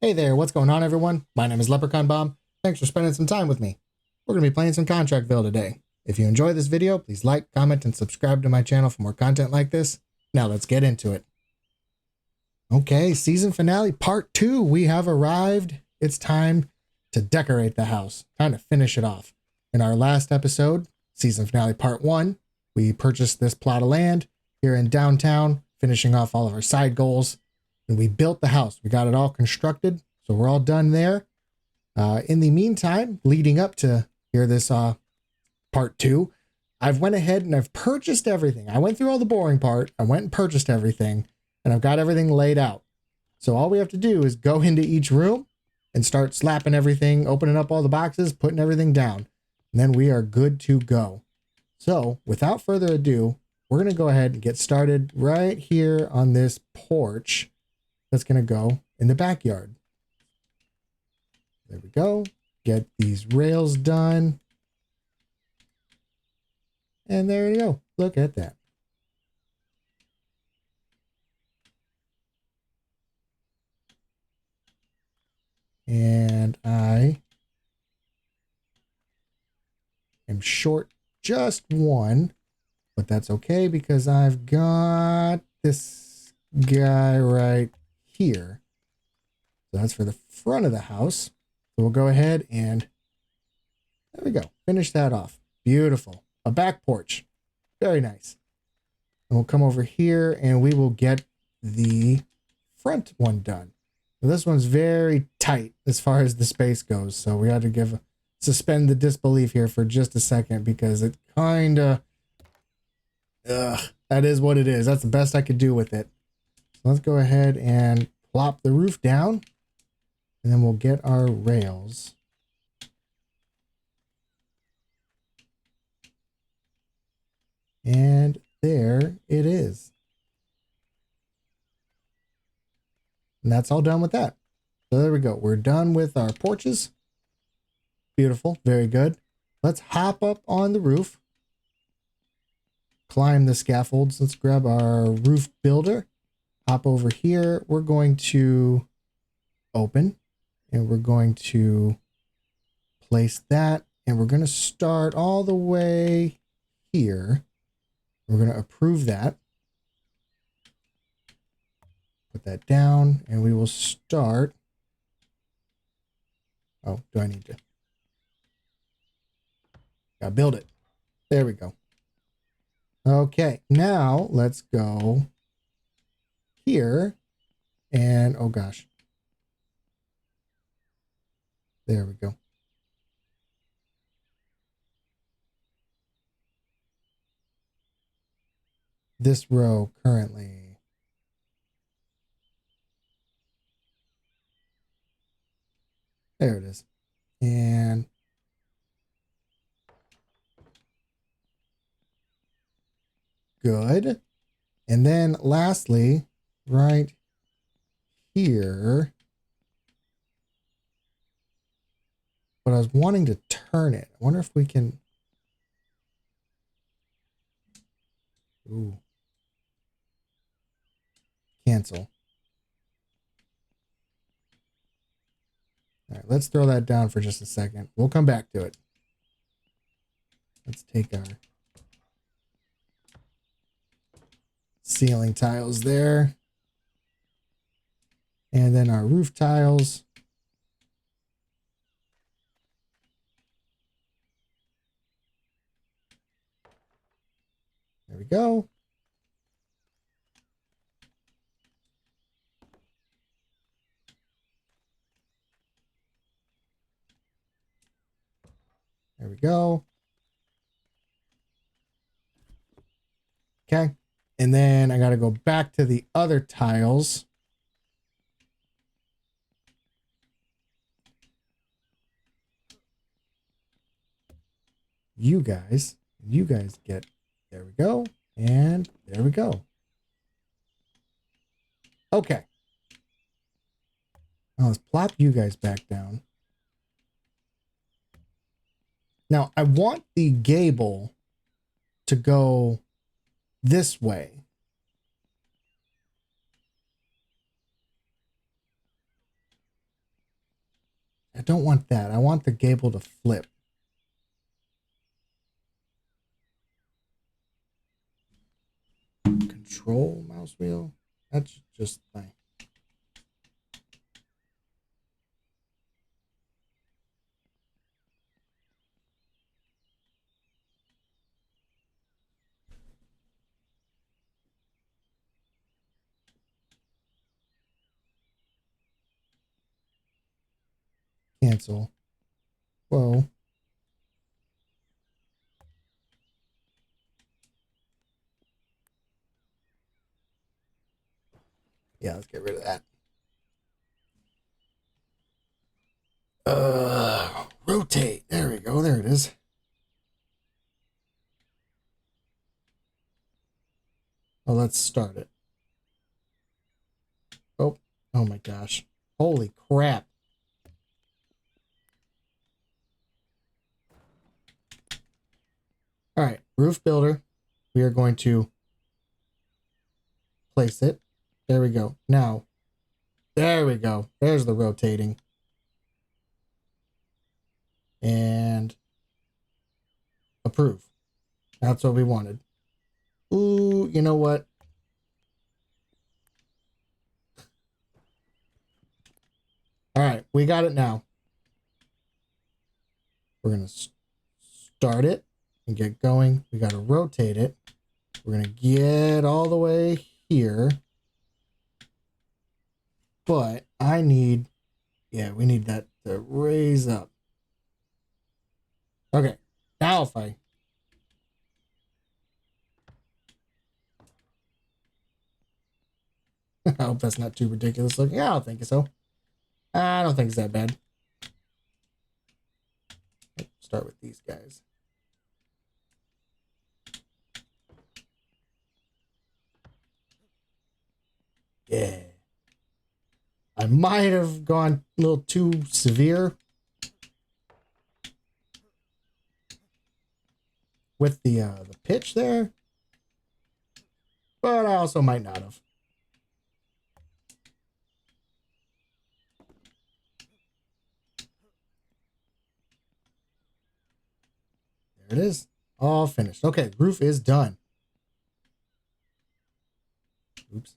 Hey there, what's going on everyone? My name is Leprechaun Bomb. Thanks for spending some time with me. We're going to be playing some ContractVille today. If you enjoy this video, please like, comment, and subscribe to my channel for more content like this. Now let's get into it. Okay, season finale part 2. We have arrived. It's time to decorate the house. Time to finish it off. In our last episode, season finale part 1, we purchased this plot of land here in downtown, finishing off all of our side goals. And we built the house. We got it all constructed. So we're all done there. In the meantime, leading up to here, this part 2, I've went ahead and I've purchased everything. I went through all the boring part. I went and purchased everything. And I've got everything laid out. So all we have to do is go into each room and start slapping everything, opening up all the boxes, putting everything down. And then we are good to go. So without further ado, we're going to go ahead and get started right here on this porch. That's going to go in the backyard. There we go. Get these rails done. And there you go. Look at that. And I am short just one, but that's okay because I've got this guy right here. So that's for the front of the house. So we'll go ahead and there we go. Finish that off. Beautiful. A back porch. Very nice. And we'll come over here and we will get the front one done. Now this one's very tight as far as the space goes. So we had to suspend the disbelief here for just a second because it kind of, that is what it is. That's the best I could do with it. So let's go ahead and plop the roof down. And then we'll get our rails. And there it is. And that's all done with that. So there we go. We're done with our porches. Beautiful. Very good. Let's hop up on the roof. Climb the scaffolds. Let's grab our roof builder. Hop over here. We're going to open. And we're going to place that. And we're going to start all the way here. We're going to approve that. Put that down. And we will start. Oh, do I need to? Gotta build it. There we go. Okay. Now let's go here. And oh gosh. There we go. This row currently. There it is. And good. And then lastly, right here. But I was wanting to turn it. I wonder if we can. Ooh. Cancel. All right, let's throw that down for just a second. We'll come back to it. Let's take our ceiling tiles there. And then our roof tiles. There we go. There we go. Okay. And then I got to go back to the other tiles. You guys get, there we go. And there we go. Okay. Now let's plop you guys back down. Now I want the gable to go this way. I don't want that. I want the gable to flip. Control mouse wheel. That's just fine. Cancel. Whoa. Yeah, let's get rid of that. Rotate. There we go. There it is. Oh, let's start it. Oh, oh my gosh. Holy crap. All right, roof builder. We are going to place it. There we go. Now, there we go. There's the rotating. And approve. That's what we wanted. Ooh, you know what? All right, we got it now. We're going to start it and get going. We got to rotate it. We're going to get all the way here. But I need, yeah, we need that to raise up. Okay, now if I I hope that's not too ridiculous looking. I don't think so. I don't think it's that bad. Let's start with these guys. Yeah. I might have gone a little too severe with the pitch there, but I also might not have. There it is. All finished. Okay, roof is done. Oops.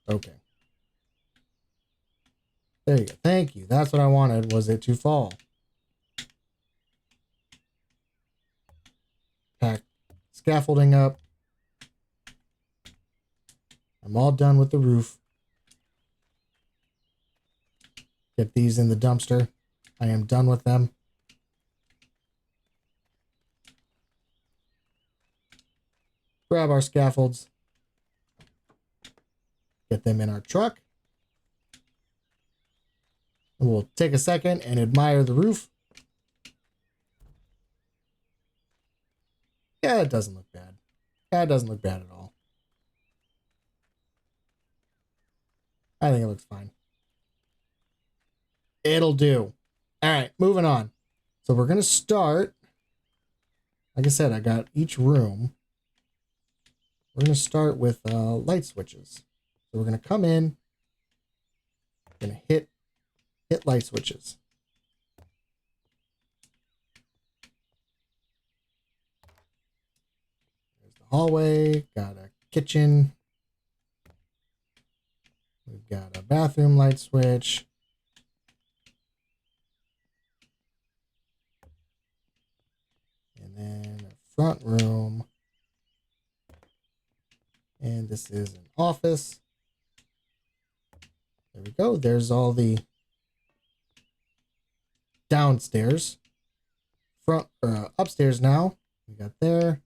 Okay. There you go. Thank you. That's what I wanted, was it to fall. Pack scaffolding up. I'm all done with the roof. Get these in the dumpster. I am done with them. Grab our scaffolds. Get them in our truck. And we'll take a second and admire the roof. Yeah, it doesn't look bad. Yeah, it doesn't look bad at all. I think it looks fine. It'll do. All right, moving on. So we're going to start. Like I said, I got each room. We're going to start with light switches. So we're going to come in. We're going to hit light switches. There's the hallway. Got a kitchen. We've got a bathroom light switch. And then a front room. And this is an office. There we go. There's all the downstairs. Upstairs now. We got there.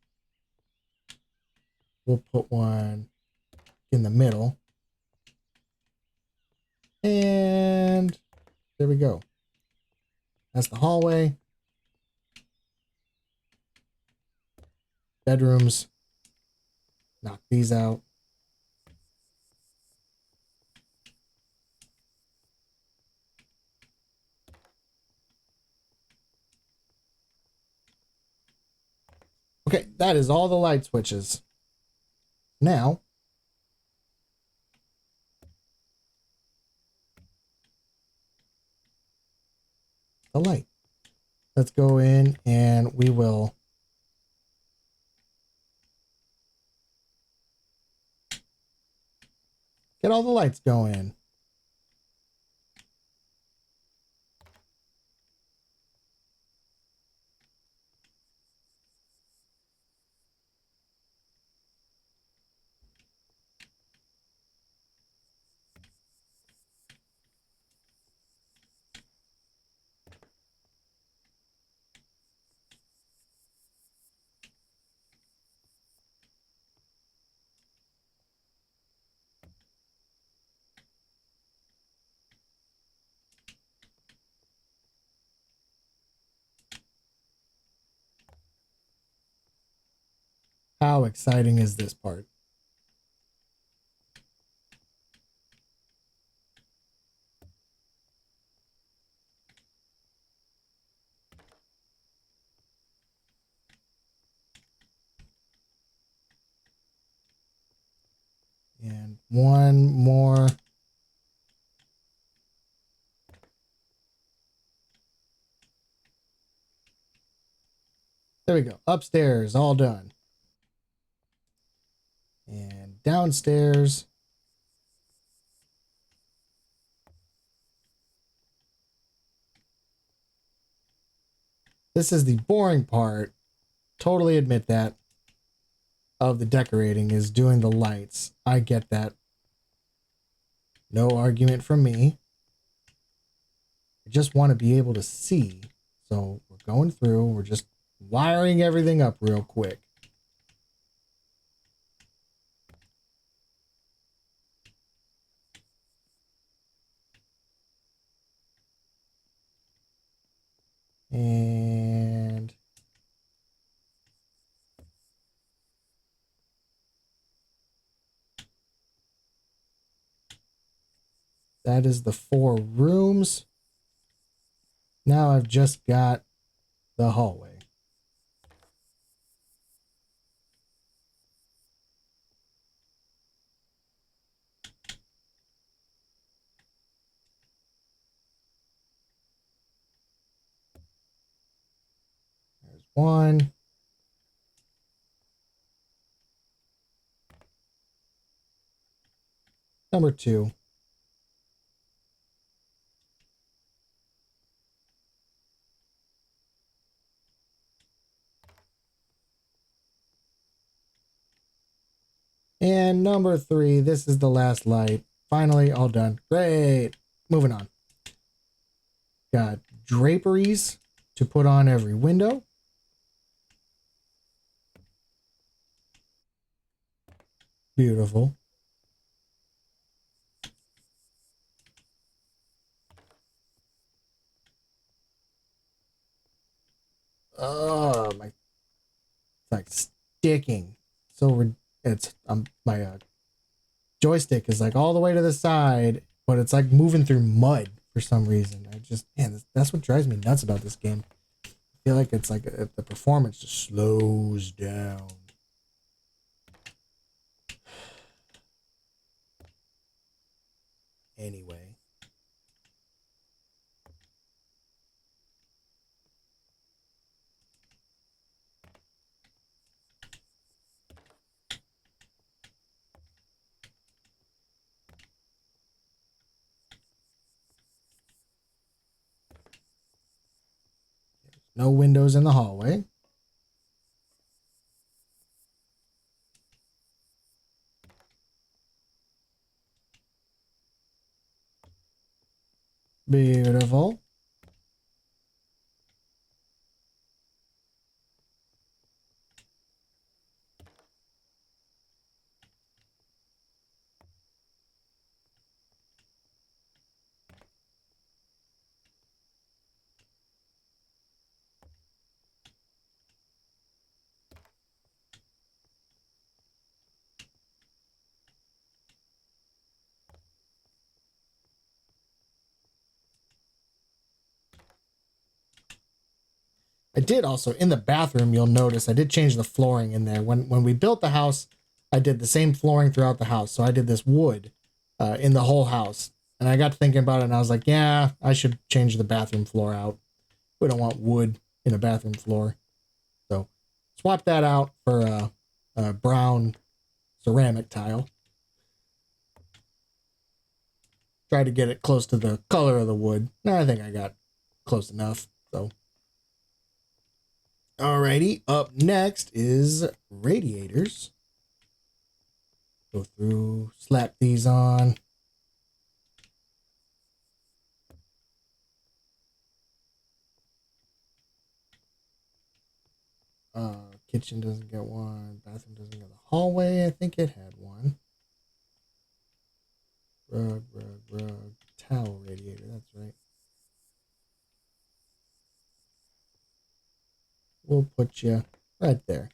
We'll put one in the middle. And there we go. That's the hallway. Bedrooms. Knock these out. Okay, that is all the light switches. Now, the light. Let's go in and we will get all the lights going. How exciting is this part? And one more. There we go. Upstairs, all done. And downstairs. This is the boring part. Totally admit that. Of the decorating is doing the lights. I get that. No argument from me. I just want to be able to see. So we're going through. We're just wiring everything up real quick. And that is the 4 rooms. Now I've just got the hallway. There's 1. Number 2. And number 3, this is the last light. Finally, all done. Great. Moving on. Got draperies to put on every window. Beautiful. Oh, my, it's like sticking. So it's my joystick is like all the way to the side, but it's like moving through mud for some reason. I just, man, that's what drives me nuts about this game. I feel like it's like the performance just slows down. Anyway. No windows in the hallway. Beautiful. I did also, in the bathroom, you'll notice I did change the flooring in there. When we built the house, I did the same flooring throughout the house. So I did this wood in the whole house. And I got thinking about it, and I was like, yeah, I should change the bathroom floor out. We don't want wood in a bathroom floor. So swap that out for a brown ceramic tile. Try to get it close to the color of the wood. I think I got close enough. So, alrighty, up next is radiators. Go through, slap these on. Kitchen doesn't get one. Bathroom doesn't get the hallway. I think it had one. Rug. Towel radiator. That's right. We'll put you right there.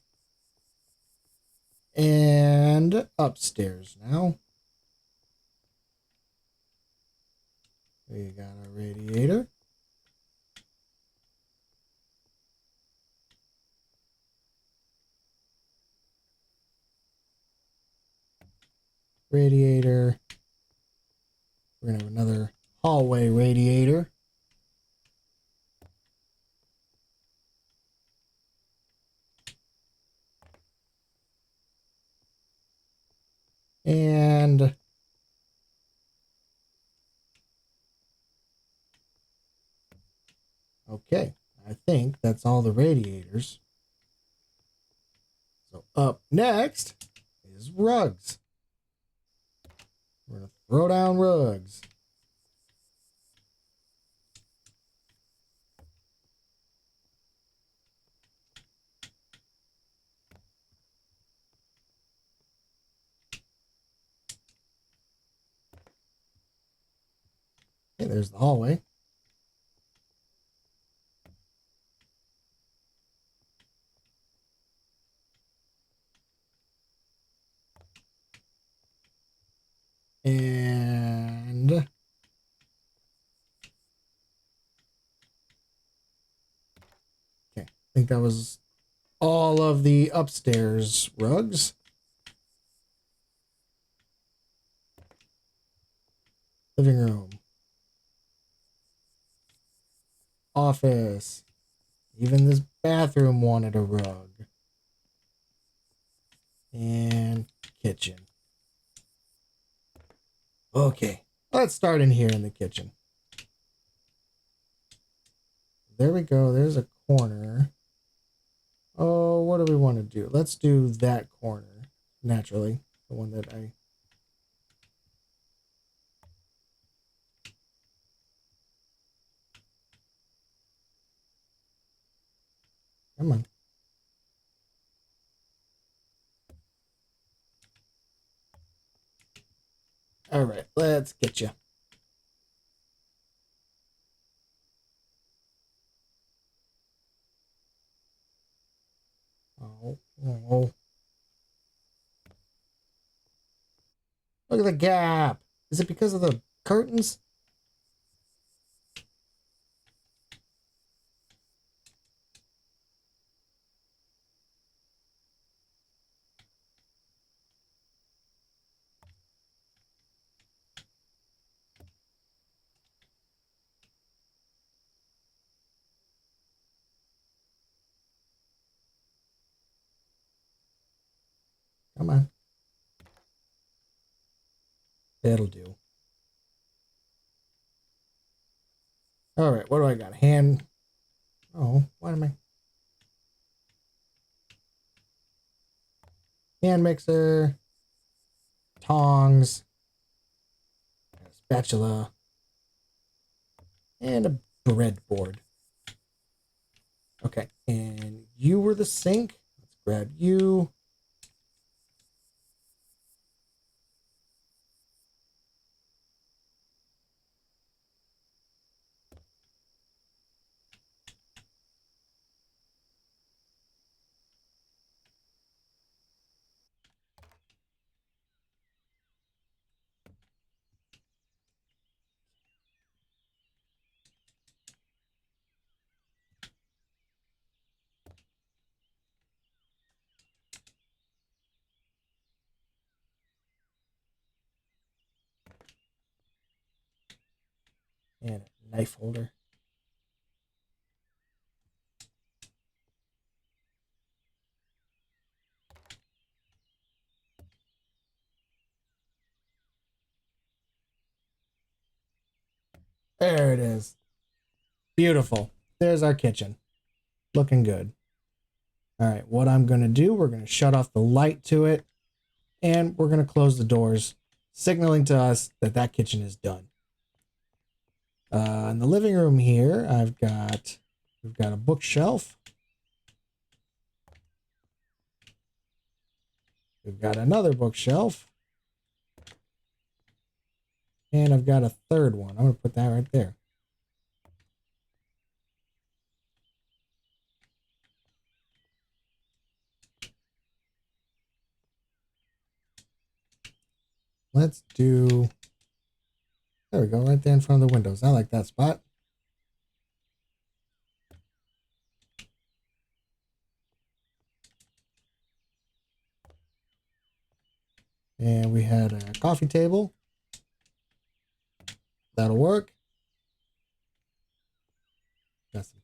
And upstairs now. We got our radiator. Radiator. We're going to have another hallway radiator. And okay, I think that's all the radiators. So up next is rugs. We're going to throw down rugs. Okay, there's the hallway. And okay, I think that was all of the upstairs rugs. Living room. Office. Even this bathroom wanted a rug. And kitchen. Okay, let's start in here in the kitchen. There we go. There's a corner. Oh, what do we want to do? Let's do that corner. Naturally, the one that I... Come on. All right, let's get you. Oh. Look at the gap. Is it because of the curtains? Come on. That'll do. All right, what do I got? Hand. Oh, what am I? Hand mixer. Tongs. A spatula. And a breadboard. Okay, and you were the sink. Let's grab you. And a knife holder. There it is. Beautiful. There's our kitchen. Looking good. All right, what I'm going to do, we're going to shut off the light to it, and we're going to close the doors, signaling to us that that kitchen is done. In the living room here, we've got a bookshelf. We've got another bookshelf. And I've got a third one. I'm going to put that right there. Let's do... There we go, right there in front of the windows. I like that spot. And we had a coffee table. That'll work. Got some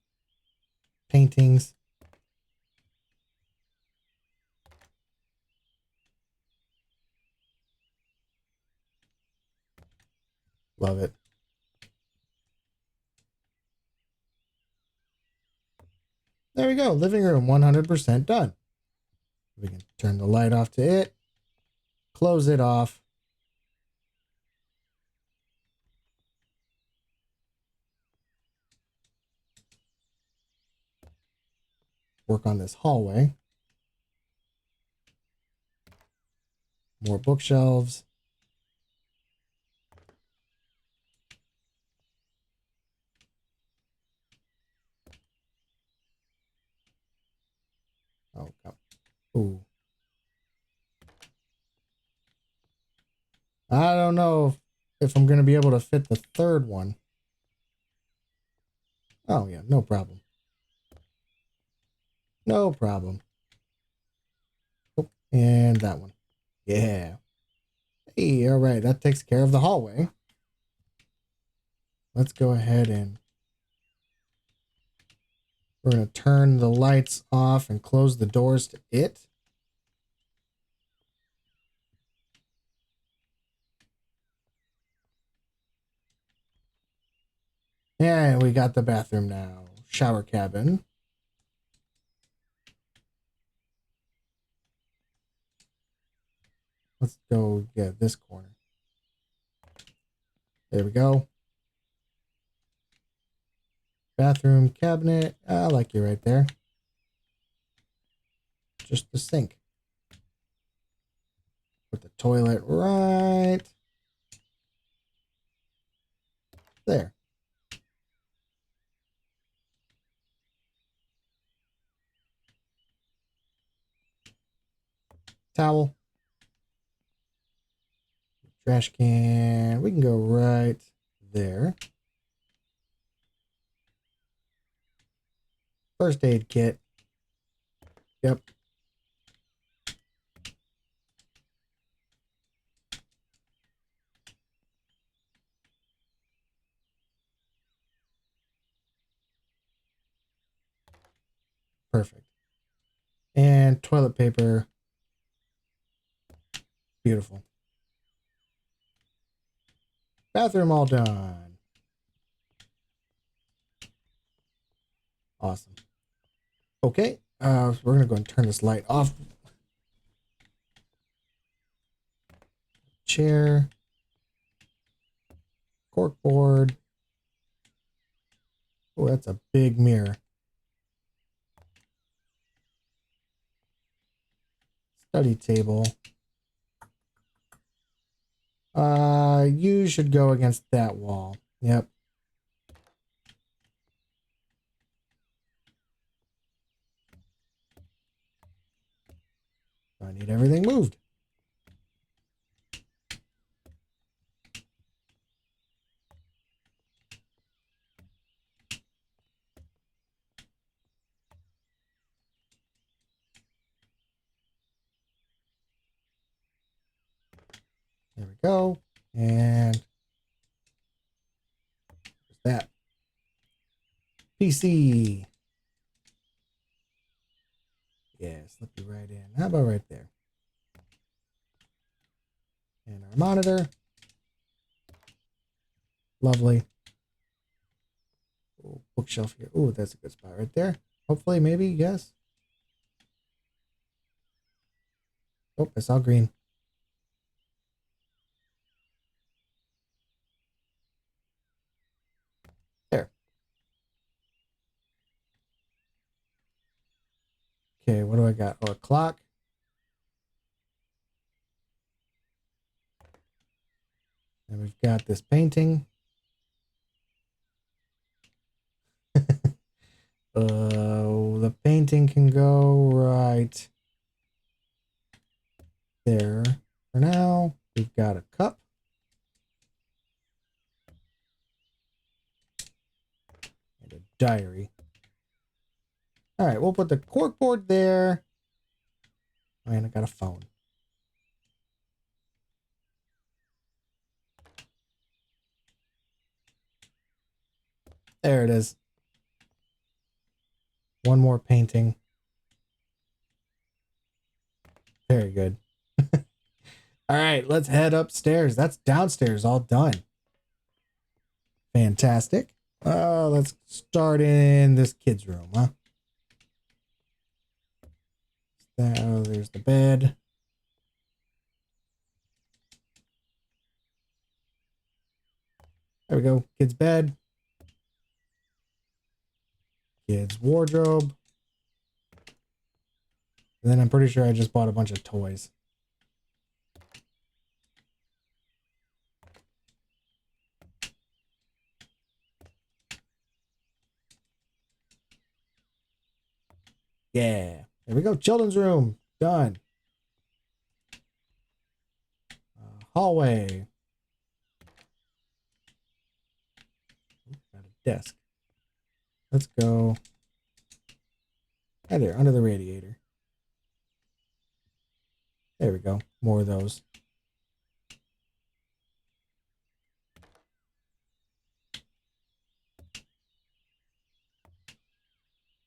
paintings. Love it. There we go. Living room 100% done. We can turn the light off to it. Close it off. Work on this hallway. More bookshelves. Oh, God. Ooh. I don't know if I'm going to be able to fit the third one. Oh, yeah, no problem. No problem. Oh, and that one. Yeah. Hey, all right, that takes care of the hallway. Let's go ahead and we're going to turn the lights off and close the doors to it. And we got the bathroom now. Shower cabin. Let's go get this corner. There we go. Bathroom cabinet. I like you right there. Just the sink. Put the toilet right there. Towel. Trash can. We can go right there. First aid kit. Yep. Perfect. And toilet paper. Beautiful. Bathroom all done. Awesome. Okay. We're going to go and turn this light off. Chair. Corkboard. Oh, that's a big mirror. Study table. You should go against that wall. Yep. I need everything moved. There we go. And PC. Yeah, slip you right in. How about right there? And our monitor. Lovely. Ooh, bookshelf here. Ooh, that's a good spot right there. Hopefully, maybe, yes. Oh, I saw green. There. Okay, what do I got? Oh, a clock. And we've got this painting. The painting can go right there. For now, we've got a cup. And a diary. All right, we'll put the corkboard there. And I got a phone. There it is. One more painting. Very good. All right, let's head upstairs. That's downstairs, all done. Fantastic. Let's start in this kid's room, huh? Oh, there's the bed. There we go. Kid's bed. Kid's wardrobe. And then I'm pretty sure I just bought a bunch of toys. Yeah. There we go. Children's room. Done. Hallway. Got a desk. Let's go. Right there, under the radiator. There we go. More of those.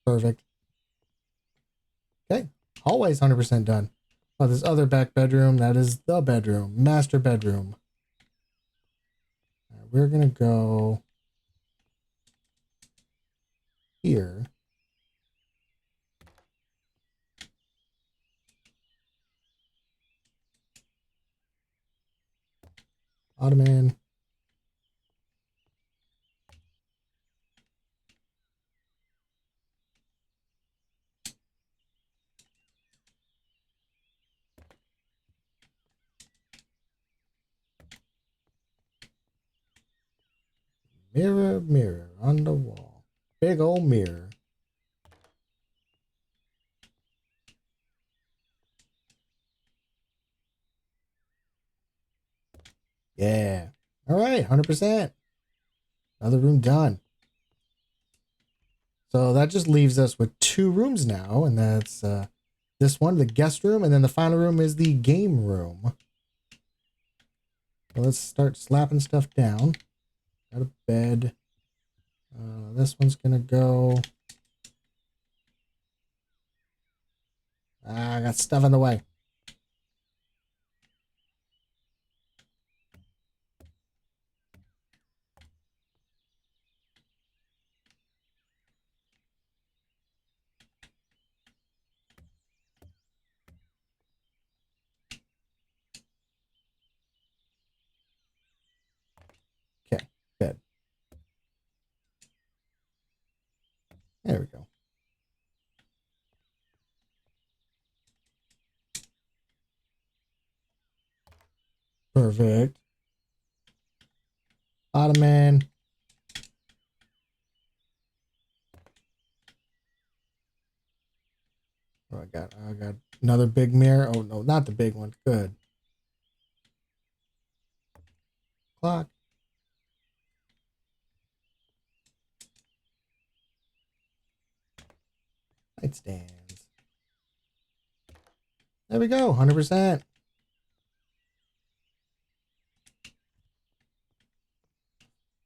Perfect. Okay. Hallway's 100% done. Oh, this other back bedroom, that is the bedroom. Master bedroom. All right, we're going to go here. Ottoman. Mirror, mirror on the wall. Big old mirror. Yeah. All right, 100%. Another room done. So that just leaves us with 2 rooms now, and that's this one, the guest room, and then the final room is the game room. So let's start slapping stuff down. Got a bed. This one's gonna go. I got stuff in the way. Okay, bed. There we go. Perfect. Ottoman. Oh, I got another big mirror. Oh no, not the big one. Good. Clock. Nightstands. There we go. 100%.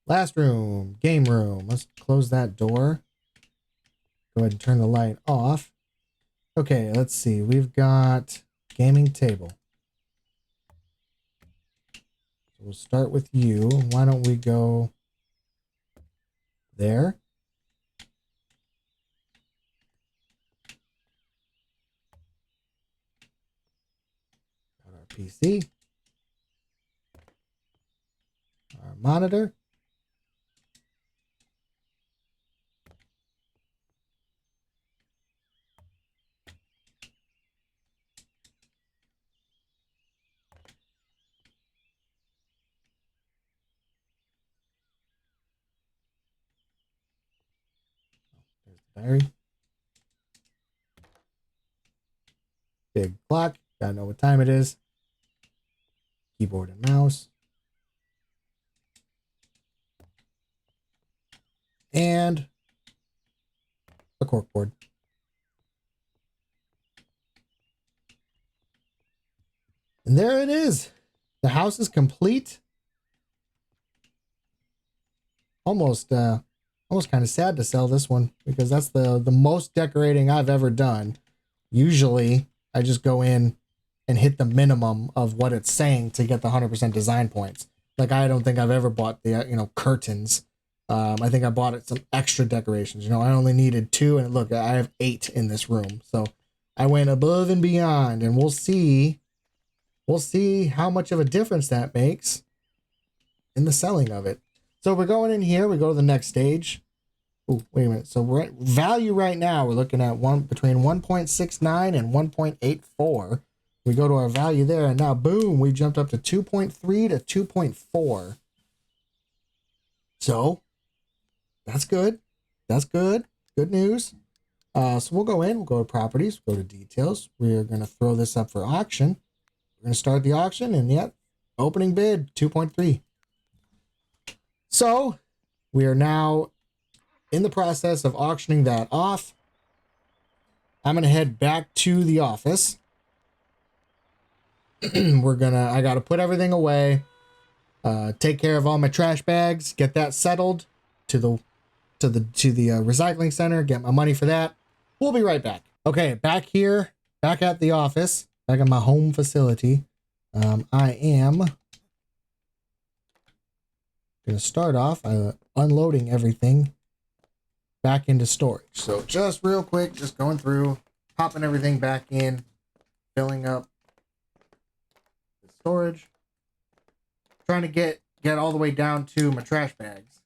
Last room. Game room. Let's close that door. Go ahead and turn the light off. Okay, let's see. We've got gaming table. So we'll start with you. Why don't we go there? Got our PC. Our monitor. There's the diary. Big clock. Gotta know what time it is. Keyboard and mouse. And a corkboard. And there it is. The house is complete. Almost kind of sad to sell this one because that's the most decorating I've ever done. Usually I just go in and hit the minimum of what it's saying to get the 100% design points. Like I don't think I've ever bought the curtains. I think I bought it some extra decorations. I only needed 2, and look, I have 8 in this room. So I went above and beyond, and we'll see how much of a difference that makes in the selling of it. So we're going in here. We go to the next stage. Oh, wait a minute. So we're at value right now. We're looking at between 1.69 and 1.84. We go to our value there, and now boom, we jumped up to 2.3 to 2.4. So that's good. That's good. Good news. So we'll go in. We'll go to properties. Go to details. We're going to throw this up for auction. We're going to start the auction, and yep, opening bid 2.3. So we are now in the process of auctioning that off. I'm going to head back to the office. I got to put everything away, take care of all my trash bags, get that settled to the recycling center, get my money for that. We'll be right back. Okay, back here, back at the office, back at my home facility. I am going to start off unloading everything back into storage. So just real quick, just going through, popping everything back in, filling up the storage, trying to get all the way down to my trash bags.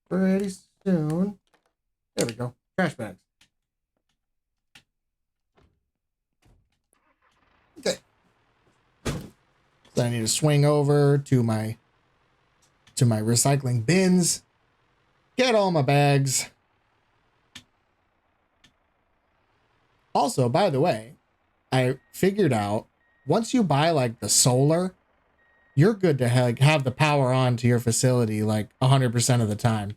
Pretty soon. There we go. Trash bags. Okay. So I need to swing over to my recycling bins. Get all my bags. Also, by the way, I figured out once you buy like the solar, you're good to have the power on to your facility like 100% of the time.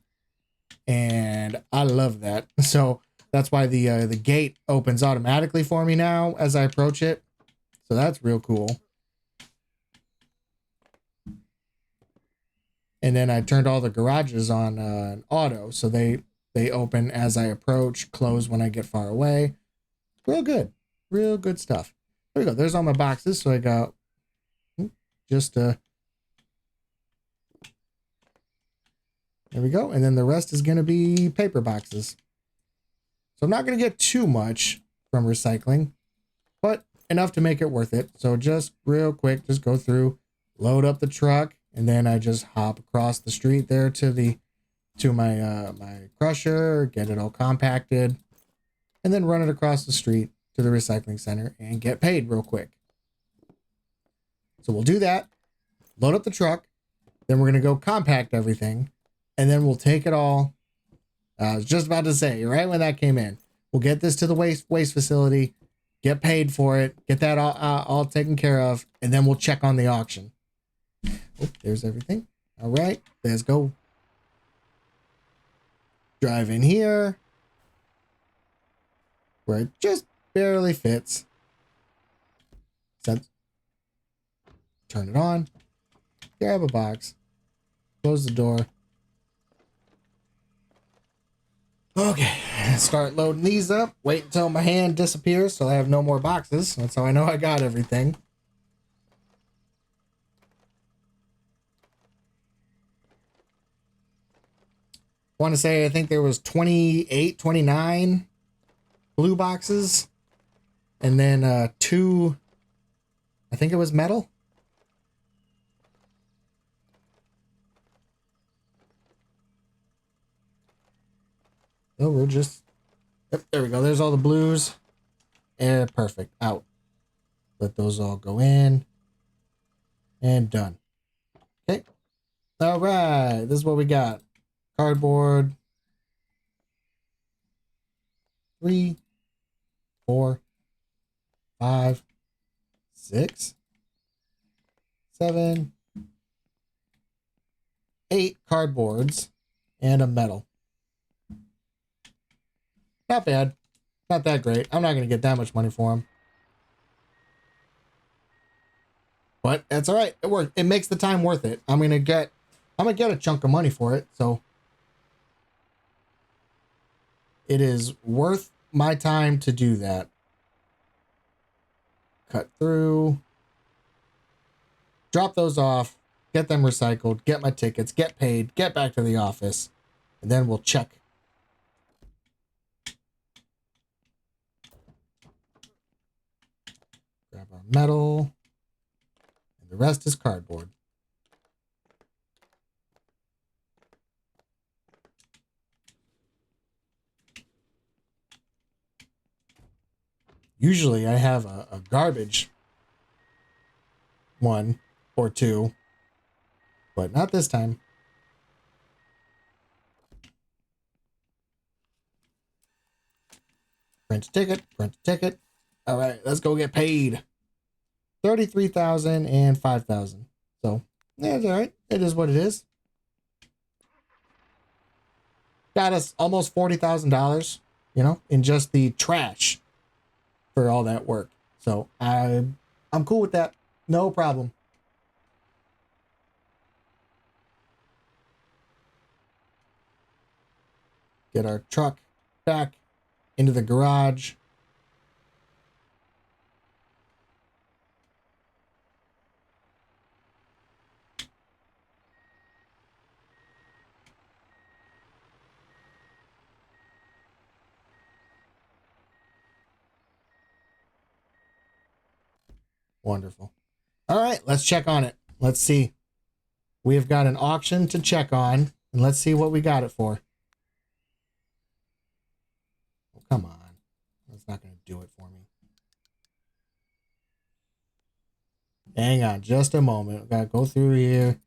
And I love that. So that's why the gate opens automatically for me now as I approach it. So that's real cool. And then I turned all the garages on auto, so they open as I approach, close when I get far away. Real good stuff. There we go. There's all my boxes. So I got just there we go. And then the rest is going to be paper boxes. So I'm not going to get too much from recycling, but enough to make it worth it. So just real quick, just go through, load up the truck, and then I just hop across the street there to my my crusher, get it all compacted, and then run it across the street to the recycling center and get paid real quick. So we'll do that, load up the truck, then we're going to go compact everything, and then we'll take it all. I was just about to say, right when that came in, we'll get this to the waste facility, get paid for it, get that all taken care of, and then we'll check on the auction. Oh, there's everything. All right, let's go. Drive in here. where it just barely fits. Turn it on, grab a box, close the door. Okay, start loading these up. Wait until my hand disappears so I have no more boxes. That's how I know I got everything. Want to say I think there was 28, 29 blue boxes. And then 2, I think it was metal. Oh, we're just... Yep, there we go. There's all the blues. And perfect. Out. Let those all go in. And done. Okay. All right. This is what we got. Cardboard. 3, 4, 5, 6, 7, 8 cardboards and a metal. Not bad. Not that great. I'm not going to get that much money for them. But that's all right. It worked. It makes the time worth it. I'm gonna get a chunk of money for it. So it is worth my time to do that. Cut through. Drop those off. Get them recycled. Get my tickets. Get paid. Get back to the office. And then we'll check. Grab our metal. And the rest is cardboard. Usually I have a garbage one or two, but not this time. Print a ticket, print a ticket. All right, let's go get paid. 33,000 and 5,000. So that's all right. It is what it is. Got us almost $40,000, you know, in just the trash for all that work. So I'm cool with that. No problem. Get our truck back into the garage. Wonderful. All right, let's check on it. Let's see. We have got an auction to check on, and let's see what we got it for. Oh, come on. That's not going to do it for me. Hang on just a moment. We got to go through here.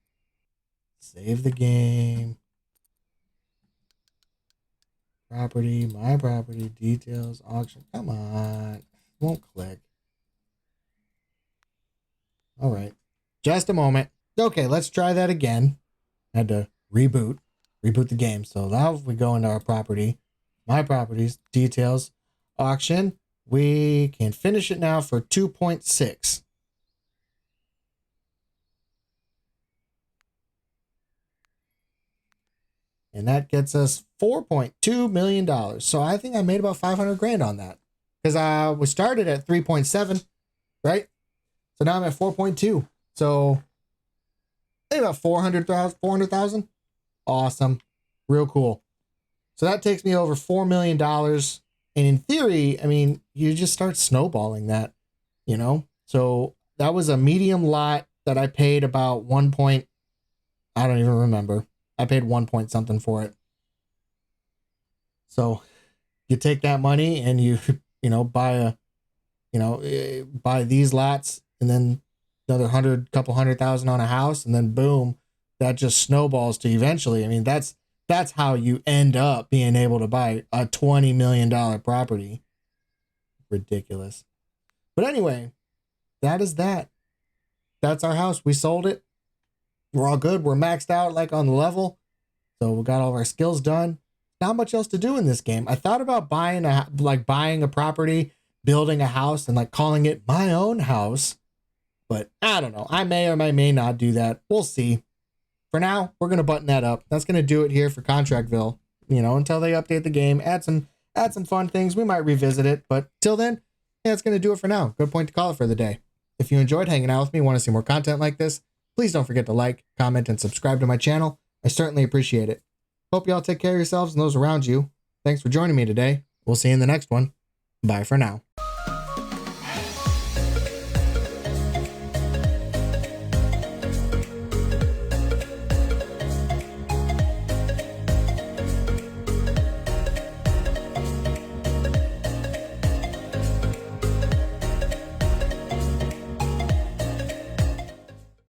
Save the game. Property, my property, details, auction. Come on. It won't click. All right. Just a moment. Okay, let's try that again. Had to reboot the game. So now if we go into our property, my properties, details, auction, we can finish it now for 2.6. And that gets us $4.2 million. So I think I made about 500 grand on that. Because we started at 3.7, right? So now I'm at 4.2. So I think about 400,000. Awesome. Real cool. So that takes me over $4 million. And in theory, I mean, you just start snowballing that, you know? So that was a medium lot that I paid about I don't even remember. I paid 1 point something for it. So you take that money and you buy these lots and then another couple hundred thousand on a house, and then boom, that just snowballs to eventually. I mean, that's how you end up being able to buy a $20 million property. Ridiculous. But anyway, that is that. That's our house. We sold it. We're all good. We're maxed out like on the level. So we got all of our skills done. not much else to do in this game. I thought about buying a property, building a house, and like calling it my own house. But I don't know. I may or may not do that. We'll see. For now, we're going to button that up. That's going to do it here for ContractVille. You know, until they update the game, add some fun things. We might revisit it, but till then, yeah, that's going to do it for now. Good point to call it for the day. If you enjoyed hanging out with me, want to see more content like this, please don't forget to like, comment, and subscribe to my channel. I certainly appreciate it. Hope you all take care of yourselves and those around you. Thanks for joining me today. We'll see you in the next one. Bye for now.